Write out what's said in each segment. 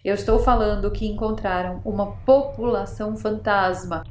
Eu estou falando que encontraram uma população fantasma.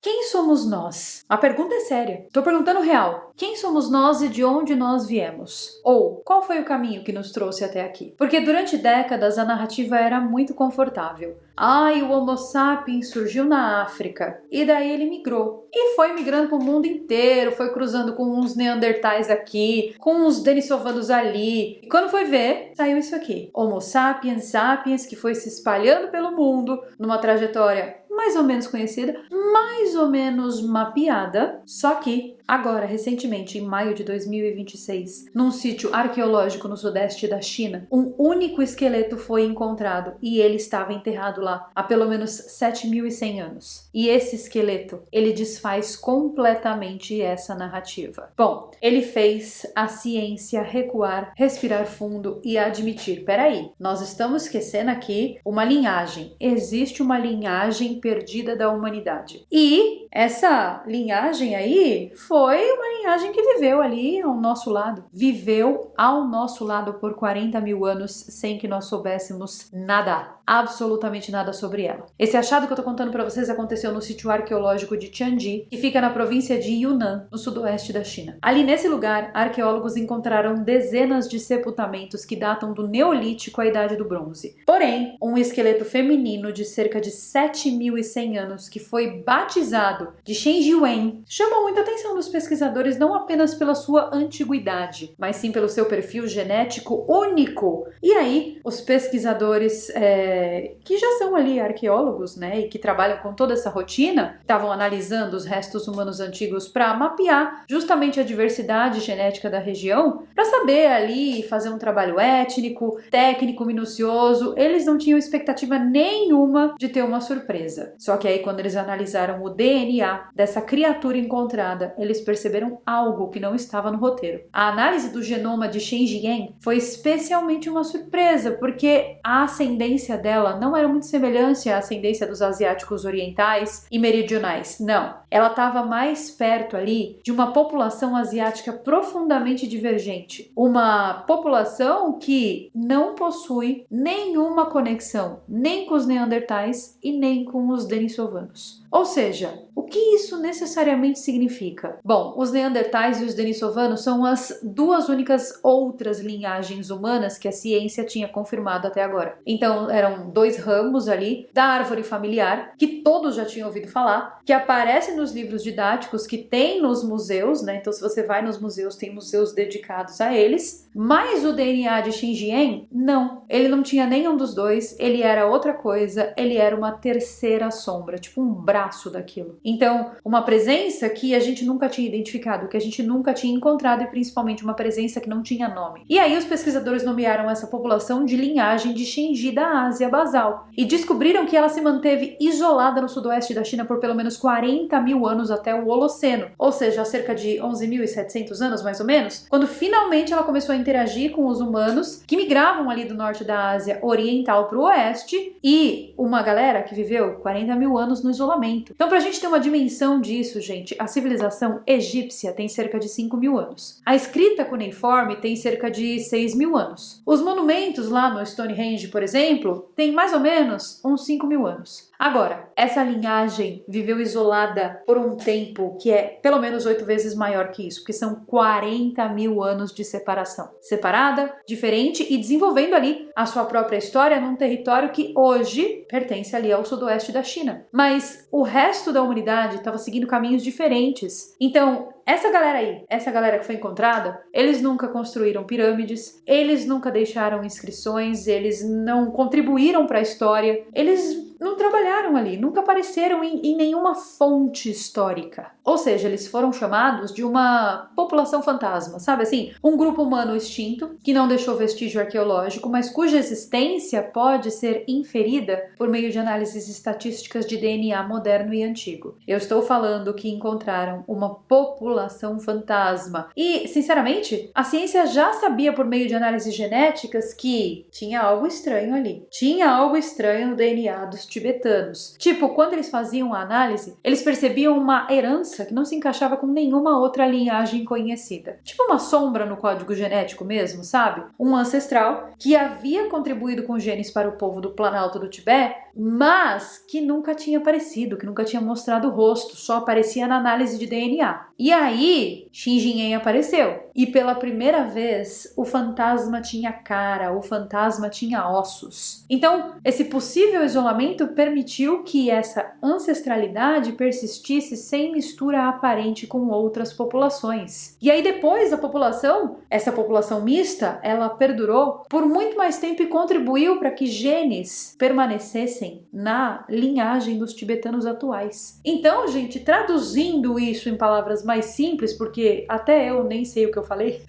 Quem somos nós? A pergunta é séria. Tô perguntando real. Quem somos nós e de onde nós viemos? Ou, qual foi o caminho que nos trouxe até aqui? Porque durante décadas a narrativa era muito confortável. O Homo sapiens surgiu na África e daí ele migrou. E foi migrando para o mundo inteiro, foi cruzando com uns neandertais aqui, com uns denisovanos ali. E quando foi ver, saiu isso aqui. Homo sapiens sapiens, que foi se espalhando pelo mundo numa trajetória mais ou menos conhecida, mais ou menos mapeada, só que agora, recentemente, em maio de 2026, num sítio arqueológico no sudeste da China, um único esqueleto foi encontrado e ele estava enterrado lá há pelo menos 7.100 anos. E esse esqueleto, ele desfaz completamente essa narrativa. Bom, ele fez a ciência recuar, respirar fundo e admitir, peraí, nós estamos esquecendo aqui uma linhagem. Existe uma linhagem perdida da humanidade. E essa linhagem aí foi uma linhagem que viveu ali ao nosso lado. Viveu ao nosso lado por 40 mil anos sem que nós soubéssemos nada. Absolutamente nada sobre ela. Esse achado que eu tô contando pra vocês aconteceu no sítio arqueológico de Tianji, que fica na província de Yunnan, no sudoeste da China. Ali nesse lugar, arqueólogos encontraram dezenas de sepultamentos que datam do Neolítico à Idade do Bronze. Porém, um esqueleto feminino de cerca de 7.100 anos, que foi batizado de Shen Jiwen, chamou muita atenção dos pesquisadores não apenas pela sua antiguidade, mas sim pelo seu perfil genético único. E aí, os pesquisadores que já são ali arqueólogos, né, e que trabalham com toda essa rotina, estavam analisando os restos humanos antigos para mapear justamente a diversidade genética da região, para saber ali fazer um trabalho étnico, técnico, minucioso. Eles não tinham expectativa nenhuma de ter uma surpresa. Só que aí quando eles analisaram o DNA dessa criatura encontrada, eles perceberam algo que não estava no roteiro. A análise do genoma de Shen Jian foi especialmente uma surpresa, porque a ascendência dela não era muito semelhante à ascendência dos asiáticos orientais e meridionais. Não. Ela estava mais perto ali de uma população asiática profundamente divergente. Uma população que não possui nenhuma conexão nem com os neandertais e nem com os denisovanos. Ou seja, o que isso necessariamente significa? Bom, os neandertais e os denisovanos são as duas únicas outras linhagens humanas que a ciência tinha confirmado até agora. Então, eram dois ramos ali da árvore familiar, que todos já tinham ouvido falar, que aparecem nos livros didáticos, que tem nos museus, né? Então, se você vai nos museus, tem museus dedicados a eles. Mas o DNA de Shen Jian, não. Ele não tinha nenhum dos dois, ele era outra coisa, ele era uma terceira sombra, tipo um braço daquilo. Então, uma presença que a gente nunca tinha identificado, que a gente nunca tinha encontrado e principalmente uma presença que não tinha nome. E aí os pesquisadores nomearam essa população de linhagem de Shenji da Ásia Basal e descobriram que ela se manteve isolada no sudoeste da China por pelo menos 40 mil anos até o Holoceno, ou seja, há cerca de 11.700 anos mais ou menos, quando finalmente ela começou a interagir com os humanos que migravam ali do norte da Ásia Oriental para o oeste e uma galera que viveu 40 mil anos no isolamento. Então, pra gente ter uma dimensão disso, gente, a civilização egípcia tem cerca de 5 mil anos. A escrita cuneiforme tem cerca de 6 mil anos. Os monumentos lá no Stonehenge, por exemplo, tem mais ou menos uns 5 mil anos. Agora, essa linhagem viveu isolada por um tempo que é pelo menos 8 vezes maior que isso, porque são 40 mil anos de separação. Separada, diferente e desenvolvendo ali a sua própria história num território que hoje pertence ali ao sudoeste da China. Mas o resto da humanidade estava seguindo caminhos diferentes. Então, essa galera aí, essa galera que foi encontrada, eles nunca construíram pirâmides, eles nunca deixaram inscrições, eles não contribuíram para a história, eles não trabalharam ali, nunca apareceram em nenhuma fonte histórica. Ou seja, eles foram chamados de uma população fantasma, sabe assim? Um grupo humano extinto, que não deixou vestígio arqueológico, mas cuja existência pode ser inferida por meio de análises estatísticas de DNA moderno e antigo. Eu estou falando que encontraram uma população população fantasma. E, sinceramente, a ciência já sabia por meio de análises genéticas que tinha algo estranho ali. Tinha algo estranho no DNA dos tibetanos. Tipo, quando eles faziam a análise, eles percebiam uma herança que não se encaixava com nenhuma outra linhagem conhecida. Tipo uma sombra no código genético mesmo, sabe? Um ancestral que havia contribuído com genes para o povo do Planalto do Tibete, mas que nunca tinha aparecido, que nunca tinha mostrado o rosto, só aparecia na análise de DNA. E aí, Xin Jinhen apareceu. E pela primeira vez, o fantasma tinha cara, o fantasma tinha ossos. Então, esse possível isolamento permitiu que essa ancestralidade persistisse sem mistura aparente com outras populações. E aí depois a população, essa população mista, ela perdurou por muito mais tempo e contribuiu para que genes permanecessem na linhagem dos tibetanos atuais. Então, gente, traduzindo isso em palavras mais simples, porque até eu nem sei o que eu falei,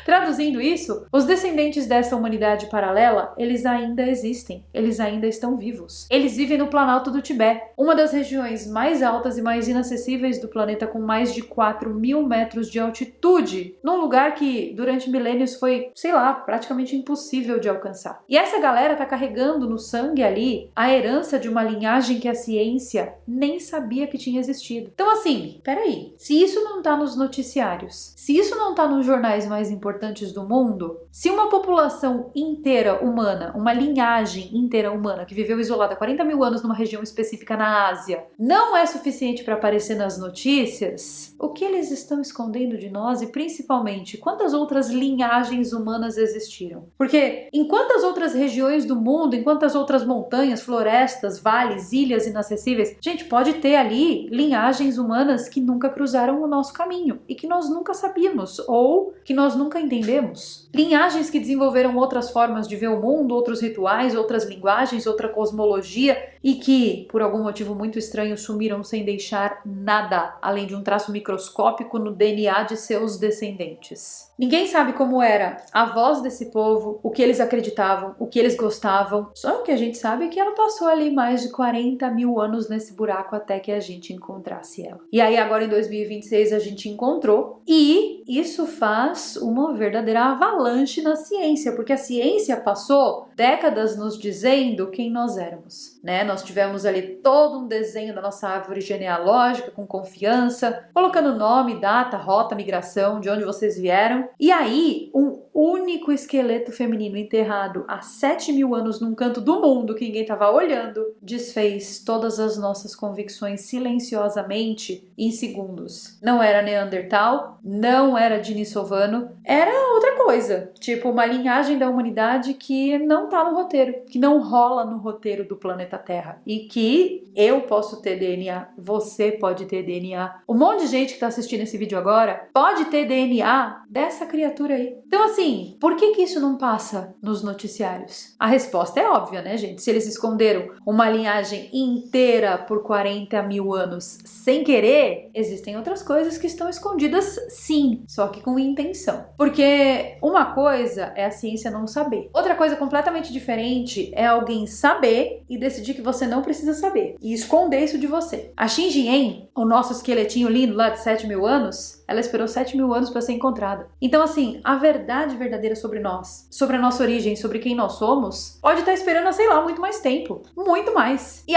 traduzindo isso, os descendentes dessa humanidade paralela, eles ainda existem, eles ainda estão vivos. Eles vivem no Planalto do Tibete, uma das regiões mais altas e mais inacessíveis do planeta, com mais de 4.000 metros de altitude, num lugar que durante milênios foi, sei lá, praticamente impossível de alcançar. E essa galera tá carregando no sangue ali a herança de uma linhagem que a ciência nem sabia que tinha existido. Então assim, peraí, se isso não tá nos noticiários, se isso não tá nos jornais mais importantes do mundo, se uma população inteira humana, uma linhagem inteira humana que viveu isolada 40.000 anos numa região específica na Ásia, não é suficiente para aparecer nas notícias, o que eles estão escondendo de nós e principalmente quantas outras linhagens humanas existiram? Porque em quantas outras regiões do mundo, em quantas outras montanhas, florestas, vales, ilhas inacessíveis, gente, pode ter ali linhagens humanas que nunca cruzaram o nosso caminho e que nós nunca sabíamos ou que nós nunca entendemos. Linhagens que desenvolveram outras formas de ver o mundo, outros rituais, outras linguagens, outra cosmologia e que, por algum motivo muito estranho, sumiram sem deixar nada além de um traço microscópico no DNA de seus descendentes. Ninguém sabe como era a voz desse povo, o que eles acreditavam, o que eles gostavam. Só o que a gente sabe é que ela passou ali mais de 40.000 anos nesse buraco até que a gente encontrasse ela. E aí agora em 2026 a gente encontrou e isso faz uma verdadeira avalanche na ciência, porque a ciência passou décadas nos dizendo quem nós éramos, né? Nós tivemos ali todo um desenho da nossa árvore genealógica com confiança, colocando nome, data, rota, migração, de onde vocês vieram. E aí, um único esqueleto feminino enterrado há 7.000 anos num canto do mundo que ninguém estava olhando, desfez todas as nossas convicções silenciosamente em segundos. Não era Neandertal, não era denisovano, era outra coisa, tipo uma linhagem da humanidade que não tá no roteiro, que não rola no roteiro do planeta Terra e que eu posso ter DNA, você pode ter DNA, um monte de gente que tá assistindo esse vídeo agora pode ter DNA dessa criatura aí. Então assim, por que isso não passa nos noticiários? A resposta é óbvia, né, gente? Se eles esconderam uma linhagem inteira por 40.000 anos sem querer, existem outras coisas que estão escondidas sim, só que com intenção. Porque uma coisa é a ciência não saber. Outra coisa completamente diferente é alguém saber e decidir que você não precisa saber e esconder isso de você. A Xin Jinhen, o nosso esqueletinho lindo lá de 7.000 anos, ela esperou 7.000 anos para ser encontrada. Então assim, a verdade verdadeira sobre nós, sobre a nossa origem, sobre quem nós somos, pode estar esperando, sei lá, muito mais tempo. Muito mais. E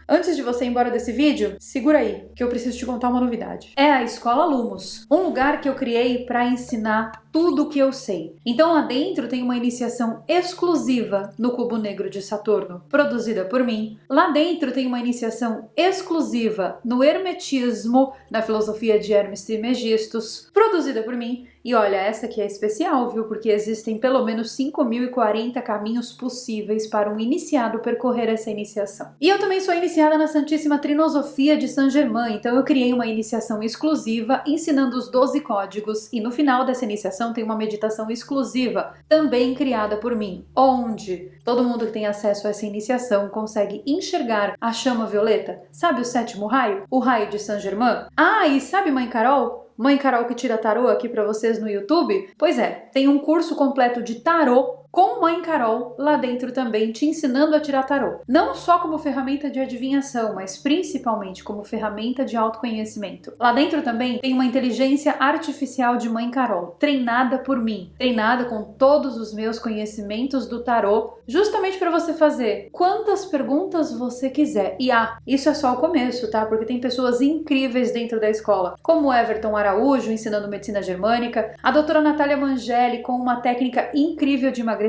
antes de você ir embora desse vídeo, segura aí, que eu preciso te contar uma novidade. É a Escola Lumos, um lugar que eu criei para ensinar tudo o que eu sei. Então lá dentro tem uma iniciação exclusiva no cubo negro de Saturno, produzida por mim. Lá dentro tem uma iniciação exclusiva no hermetismo, na filosofia de Hermes Trismegistus, produzida por mim. E olha, essa aqui é especial, viu? Porque existem pelo menos 5.040 caminhos possíveis para um iniciado percorrer essa iniciação. E eu também sou iniciada na Santíssima Trinosofia de Saint-Germain, então eu criei uma iniciação exclusiva ensinando os 12 códigos e no final dessa iniciação tem uma meditação exclusiva, também criada por mim, onde todo mundo que tem acesso a essa iniciação consegue enxergar a chama violeta. Sabe o 7º raio? O raio de Saint-Germain? E sabe Mãe Carol? Mãe Carol que tira tarô aqui pra vocês no YouTube? Pois é, tem um curso completo de tarô com Mãe Carol lá dentro também, te ensinando a tirar tarô. Não só como ferramenta de adivinhação, mas principalmente como ferramenta de autoconhecimento. Lá dentro também tem uma inteligência artificial de Mãe Carol, treinada por mim, treinada com todos os meus conhecimentos do tarô, justamente para você fazer quantas perguntas você quiser. E isso é só o começo, tá? Porque tem pessoas incríveis dentro da escola, como o Everton Araújo ensinando medicina germânica, a doutora Natália Mangeli com uma técnica incrível de emagrecimento,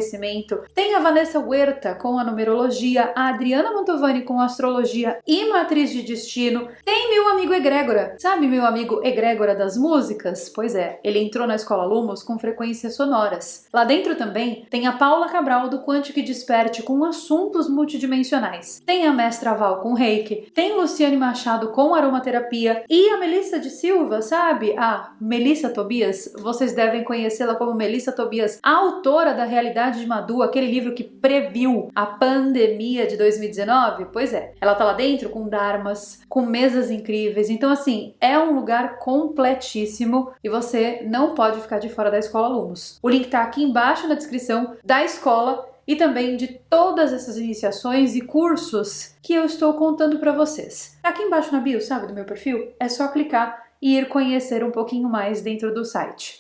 tem a Vanessa Huerta com a numerologia, a Adriana Mantovani com astrologia e matriz de destino, tem meu amigo Egrégora, sabe meu amigo Egrégora das músicas? Pois é, ele entrou na Escola Lumos com frequências sonoras. Lá dentro também tem a Paula Cabral do Quântico e Desperte com assuntos multidimensionais, tem a Mestra Val com Reiki, tem Luciane Machado com aromaterapia e a Melissa de Silva, sabe? A Melissa Tobias, vocês devem conhecê-la como Melissa Tobias, a autora da Realidade de Madu, aquele livro que previu a pandemia de 2019. Pois é, ela tá lá dentro com dharmas, com mesas incríveis, então assim, é um lugar completíssimo e você não pode ficar de fora da Escola Lumos. O link tá aqui embaixo na descrição da escola e também de todas essas iniciações e cursos que eu estou contando para vocês. Aqui embaixo na bio, sabe, do meu perfil, é só clicar e ir conhecer um pouquinho mais dentro do site.